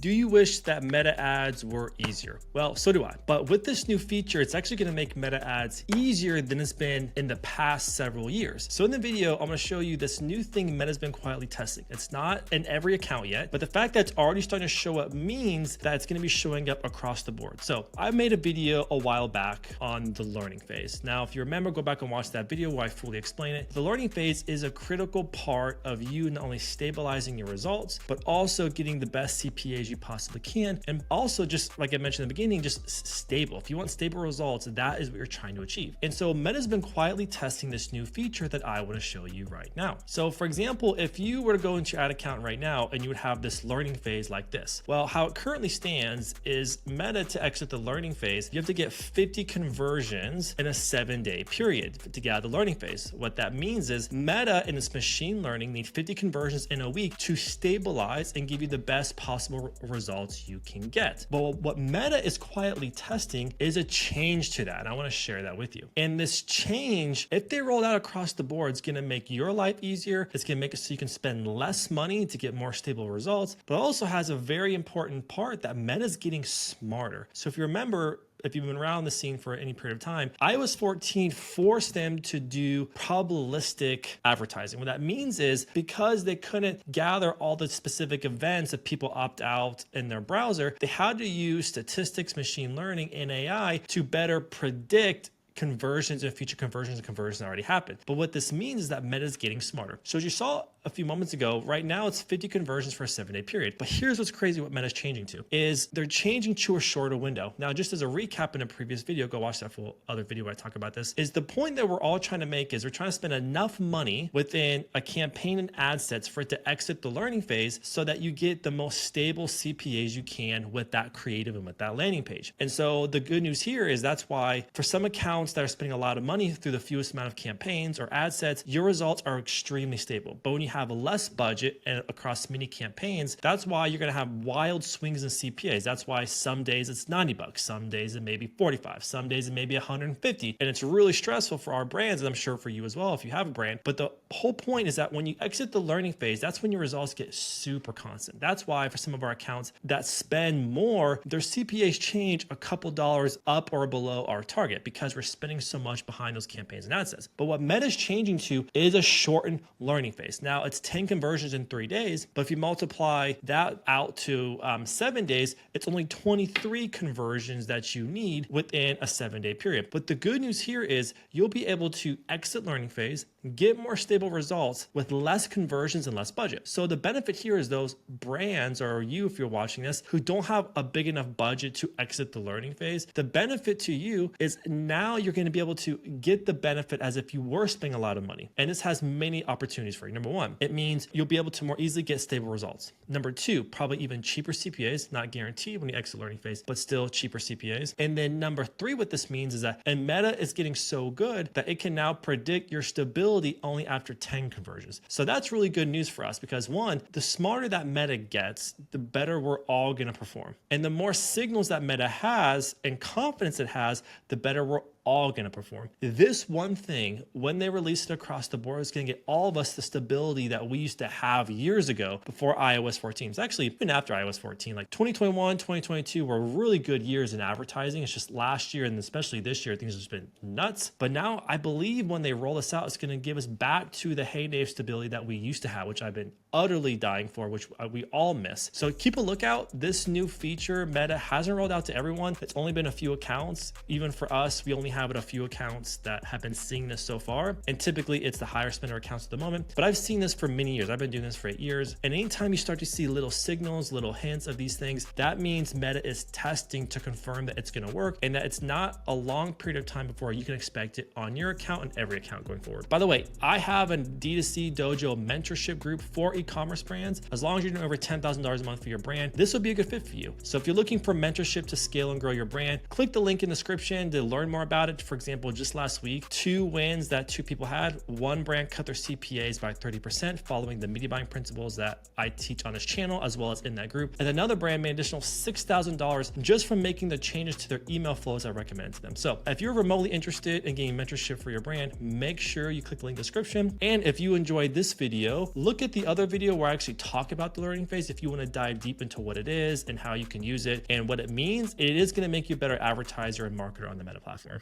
Do you wish that meta ads were easier? Well, so do I. But with this new feature, it's actually going to make meta ads easier than it's been in the past several years. So in the video, I'm going to show you this new thing Meta's been quietly testing. It's not in every account yet, but the fact that it's already starting to show up means that it's going to be showing up across the board. So I made a video a while back on the learning phase. Now, if you remember, go back and watch that video where I fully explain it. The learning phase is a critical part of you not only stabilizing your results, but also getting the best CPAs you possibly can. And also, just like I mentioned in the beginning, just stable. If you want stable results, that is what you're trying to achieve. And so Meta's been quietly testing this new feature that I want to show you right now. So for example, if you were to go into your ad account right now and you would have this learning phase like this, well, how it currently stands is Meta, to exit the learning phase, you have to get 50 conversions in a 7-day period to get out of the learning phase. What that means is Meta in its machine learning need 50 conversions in a week to stabilize and give you the best possible results you can get. But what Meta is quietly testing is a change to that. And I want to share that with you. And this change, if they roll out across the board, it's going to make your life easier. It's going to make it so you can spend less money to get more stable results, but also has a very important part that Meta is getting smarter. So if you remember, if you've been around the scene for any period of time, iOS 14 forced them to do probabilistic advertising. What that means is because they couldn't gather all the specific events if people opt out in their browser, they had to use statistics, machine learning, and AI to better predict conversions and future conversions and conversions that already happened. But what this means is that Meta is getting smarter. So as you saw a few moments ago, right now it's 50 conversions for a 7-day period. But here's what's crazy, what Meta's changing to is they're changing to a shorter window. Now, just as a recap in a previous video, go watch that full other video where I talk about this, is the point that we're all trying to make is we're trying to spend enough money within a campaign and ad sets for it to exit the learning phase so that you get the most stable CPAs you can with that creative and with that landing page. And so the good news here is that's why for some accounts that are spending a lot of money through the fewest amount of campaigns or ad sets, your results are extremely stable. But when you have a less budget and across many campaigns, that's why you're going to have wild swings in CPAs. That's why some days it's $90, some days it may be 45, some days it may be 150. And it's really stressful for our brands, and I'm sure for you as well if you have a brand. But the whole point is that when you exit the learning phase, that's when your results get super constant. That's why for some of our accounts that spend more, their CPAs change a couple dollars up or below our target because we're spending so much behind those campaigns and ad sets. But what Meta's changing to is a shortened learning phase. Now it's 10 conversions in 3 days, but if you multiply that out to 7 days, it's only 23 conversions that you need within a 7-day period. But the good news here is you'll be able to exit learning phase, get more stable results with less conversions and less budget. So the benefit here is those brands, or you if you're watching this, who don't have a big enough budget to exit the learning phase, the benefit to you is now you're going to be able to get the benefit as if you were spending a lot of money. And this has many opportunities for you. Number one, it means you'll be able to more easily get stable results. Number two, probably even cheaper CPAs, not guaranteed when you exit learning phase, but still cheaper CPAs. And then number three, what this means is that and Meta is getting so good that it can now predict your stability only after 10 conversions. So that's really good news for us because one, the smarter that Meta gets, the better we're all going to perform. And the more signals that Meta has and confidence it has, the better we're all going to perform. This one thing, when they release it across the board, is going to get all of us the stability that we used to have years ago before iOS 14. It's actually even after iOS 14, like 2021, 2022 were really good years in advertising. It's just last year and especially this year, things have just been nuts. But now I believe when they roll this out, it's going to give us back to the heyday of stability that we used to have, which I've been utterly dying for, which we all miss. So keep a lookout. This new feature, Meta hasn't rolled out to everyone. It's only been a few accounts. Even for us, we only have a few accounts that have been seeing this so far. And typically it's the higher spender accounts at the moment, but I've seen this for many years. I've been doing this for 8 years. And anytime you start to see little signals, little hints of these things, that means Meta is testing to confirm that it's going to work and that it's not a long period of time before you can expect it on your account and every account going forward. By the way, I have a D2C Dojo mentorship group for e-commerce brands. As long as you're doing over $10,000 a month for your brand, this will be a good fit for you. So if you're looking for mentorship to scale and grow your brand, click the link in the description to learn more about it. For example, just last week, 2 wins that 2 people had. One brand cut their CPAs by 30% following the media buying principles that I teach on this channel, as well as in that group. And another brand made an additional $6,000 just from making the changes to their email flows I recommended to them. So if you're remotely interested in getting mentorship for your brand, make sure you click the link in the description. And if you enjoyed this video, look at the other video where I actually talk about the learning phase if you want to dive deep into what it is and how you can use it and what it means. It is going to make you a better advertiser and marketer on the Meta platform.